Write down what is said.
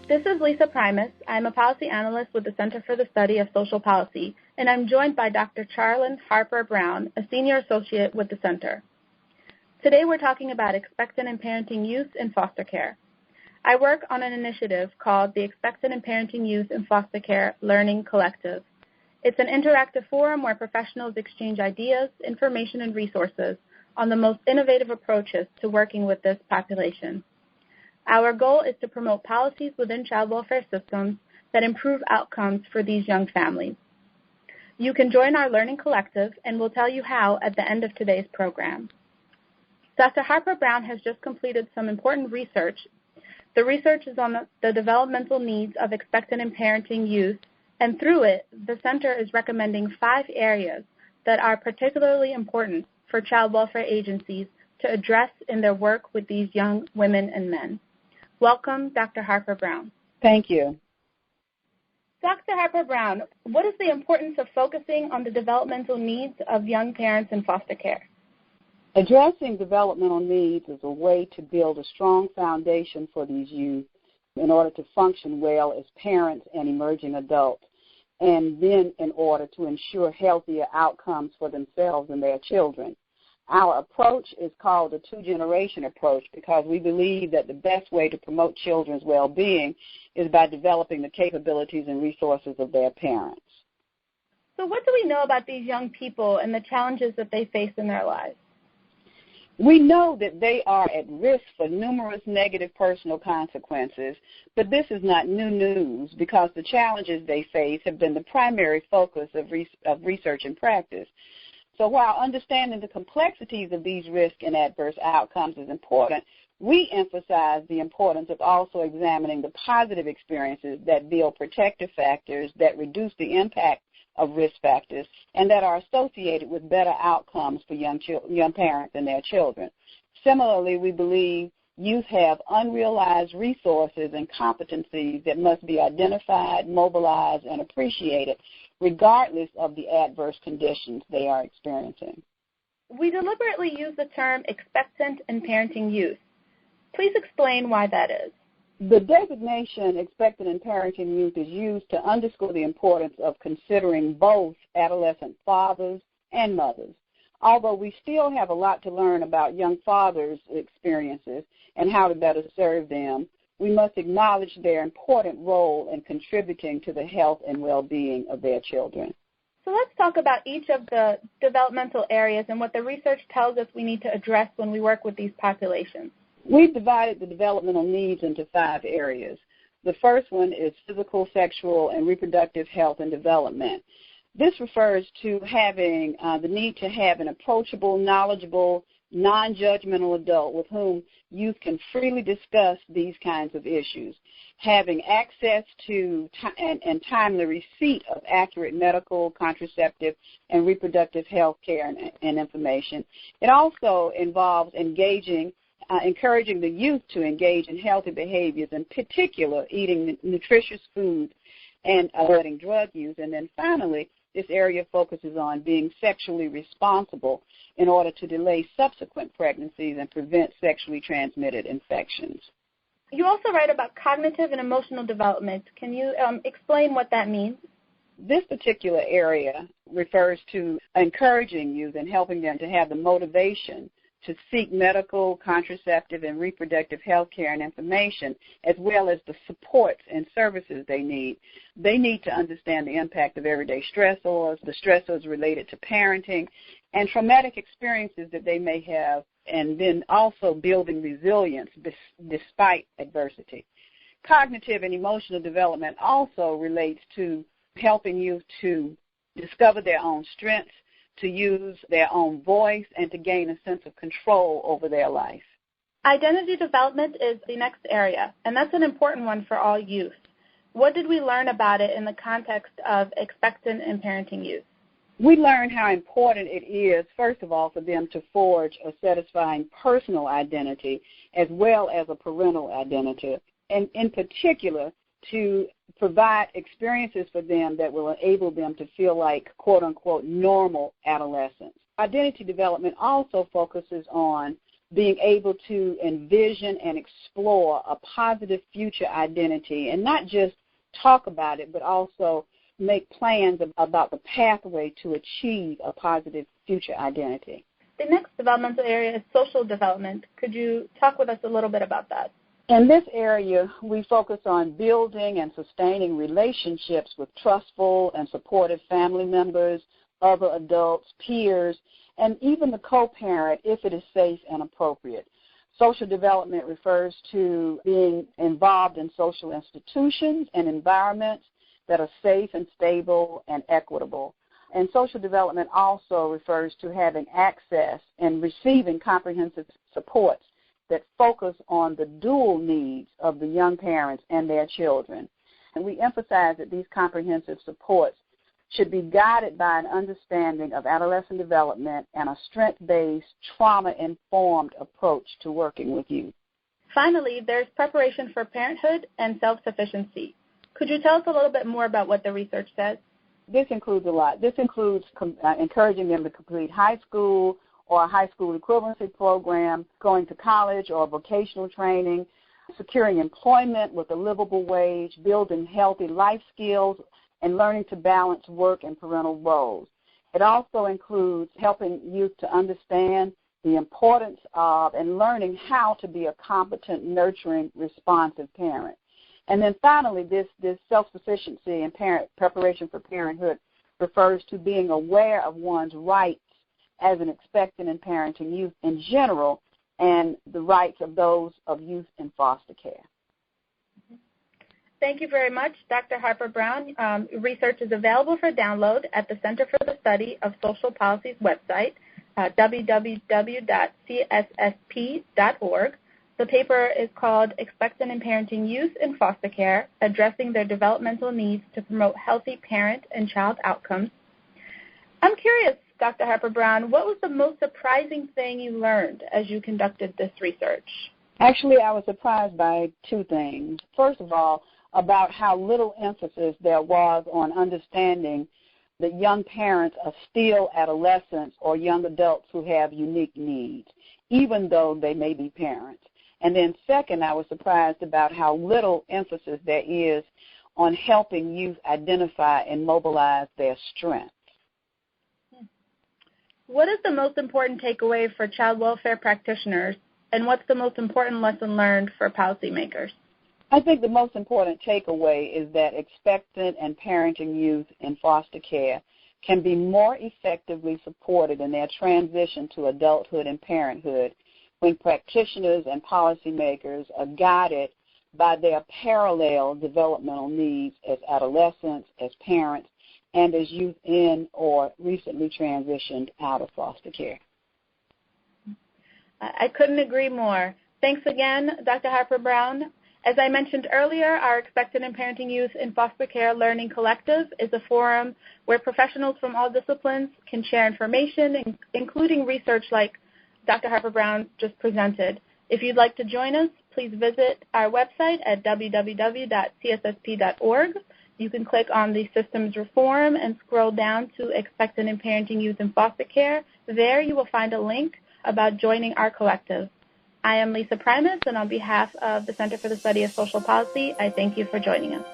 This is Lisa Primus. I'm a policy analyst with the Center for the Study of Social Policy, and I'm joined by Dr. Charlyn Harper Brown, a senior associate with the center. Today we're talking about expectant and parenting youth in foster care. I work on an initiative called the Expectant and Parenting Youth in Foster Care Learning Collective. It's an interactive forum where professionals exchange ideas, information, and resources on the most innovative approaches to working with this population. Our goal is to promote policies within child welfare systems that improve outcomes for these young families. You can join our learning collective, and we'll tell you how at the end of today's program. Dr. Harper Brown has just completed some important research. The research is on the developmental needs of expectant and parenting youth, and through it, the center is recommending 5 areas that are particularly important for child welfare agencies to address in their work with these young women and men. Welcome, Dr. Harper Brown. Thank you. Dr. Harper Brown, what is the importance of focusing on the developmental needs of young parents in foster care? Addressing developmental needs is a way to build a strong foundation for these youth in order to function well as parents and emerging adults, and then in order to ensure healthier outcomes for themselves and their children. Our approach is called a 2-generation approach because we believe that the best way to promote children's well-being is by developing the capabilities and resources of their parents. So what do we know about these young people and the challenges that they face in their lives? We know that they are at risk for numerous negative personal consequences, but this is not new news because the challenges they face have been the primary focus of research and practice. So while understanding the complexities of these risks and adverse outcomes is important, we emphasize the importance of also examining the positive experiences that build protective factors that reduce the impact of risk factors and that are associated with better outcomes for young parents and their children. Similarly, we believe youth have unrealized resources and competencies that must be identified, mobilized, and appreciated, regardless of the adverse conditions they are experiencing. We deliberately use the term expectant and parenting youth. Please explain why that is. The designation expectant and parenting youth is used to underscore the importance of considering both adolescent fathers and mothers. Although we still have a lot to learn about young fathers' experiences and how to better serve them, we must acknowledge their important role in contributing to the health and well-being of their children. So let's talk about each of the developmental areas and what the research tells us we need to address when we work with these populations. We've divided the developmental needs into 5 areas. The first one is physical, sexual, and reproductive health and development. This refers to having the need to have an approachable, knowledgeable, non-judgmental adult with whom youth can freely discuss these kinds of issues, having access to and timely receipt of accurate medical, contraceptive, and reproductive health care and information. It also involves encouraging the youth to engage in healthy behaviors, in particular eating nutritious food and avoiding drug use. And then finally, this area focuses on being sexually responsible in order to delay subsequent pregnancies and prevent sexually transmitted infections. You also write about cognitive and emotional development. Can you explain what that means? This particular area refers to encouraging youth and helping them to have the motivation to seek medical, contraceptive, and reproductive health care and information, as well as the supports and services they need. They need to understand the impact of everyday stressors, the stressors related to parenting, and traumatic experiences that they may have, and then also building resilience despite adversity. Cognitive and emotional development also relates to helping youth to discover their own strengths, to use their own voice, and to gain a sense of control over their life. Identity development is the next area, and that's an important one for all youth. What did we learn about it in the context of expectant and parenting youth? We learned how important it is, first of all, for them to forge a satisfying personal identity as well as a parental identity, and in particular, to provide experiences for them that will enable them to feel like, quote-unquote, normal adolescents. Identity development also focuses on being able to envision and explore a positive future identity, and not just talk about it, but also make plans about the pathway to achieve a positive future identity. The next developmental area is social development. Could you talk with us a little bit about that? In this area, we focus on building and sustaining relationships with trustful and supportive family members, other adults, peers, and even the co-parent if it is safe and appropriate. Social development refers to being involved in social institutions and environments that are safe and stable and equitable. And social development also refers to having access and receiving comprehensive supports that focus on the dual needs of the young parents and their children. And we emphasize that these comprehensive supports should be guided by an understanding of adolescent development and a strength-based, trauma-informed approach to working with youth. Finally, there's preparation for parenthood and self-sufficiency. Could you tell us a little bit more about what the research says? This includes a lot. This includes encouraging them to complete high school or a high school equivalency program, going to college or vocational training, securing employment with a livable wage, building healthy life skills, and learning to balance work and parental roles. It also includes helping youth to understand the importance of and learning how to be a competent, nurturing, responsive parent. And then finally, this self-sufficiency and preparation for parenthood refers to being aware of one's rights as an expectant and parenting youth in general, and the rights of those of youth in foster care. Thank you very much, Dr. Harper Brown. Research is available for download at the Center for the Study of Social Policy's website, www.csSP.org. The paper is called Expectant and Parenting Youth in Foster Care, Addressing Their Developmental Needs to Promote Healthy Parent and Child Outcomes. I'm curious, Dr. Harper Brown, what was the most surprising thing you learned as you conducted this research? Actually, I was surprised by two things. First of all, about how little emphasis there was on understanding that young parents are still adolescents or young adults who have unique needs, even though they may be parents. And then second, I was surprised about how little emphasis there is on helping youth identify and mobilize their strengths. What is the most important takeaway for child welfare practitioners, and what's the most important lesson learned for policymakers? I think the most important takeaway is that expectant and parenting youth in foster care can be more effectively supported in their transition to adulthood and parenthood when practitioners and policymakers are guided by their parallel developmental needs as adolescents, as parents, and as youth in or recently transitioned out of foster care. I couldn't agree more. Thanks again, Dr. Harper Brown. As I mentioned earlier, our Expectant and Parenting Youth in Foster Care Learning Collective is a forum where professionals from all disciplines can share information, including research like Dr. Harper Brown just presented. If you'd like to join us, please visit our website at www.cssp.org. You can click on the Systems Reform and scroll down to Expectant and Parenting Youth in Foster Care. There you will find a link about joining our collective. I am Lisa Primus, and on behalf of the Center for the Study of Social Policy, I thank you for joining us.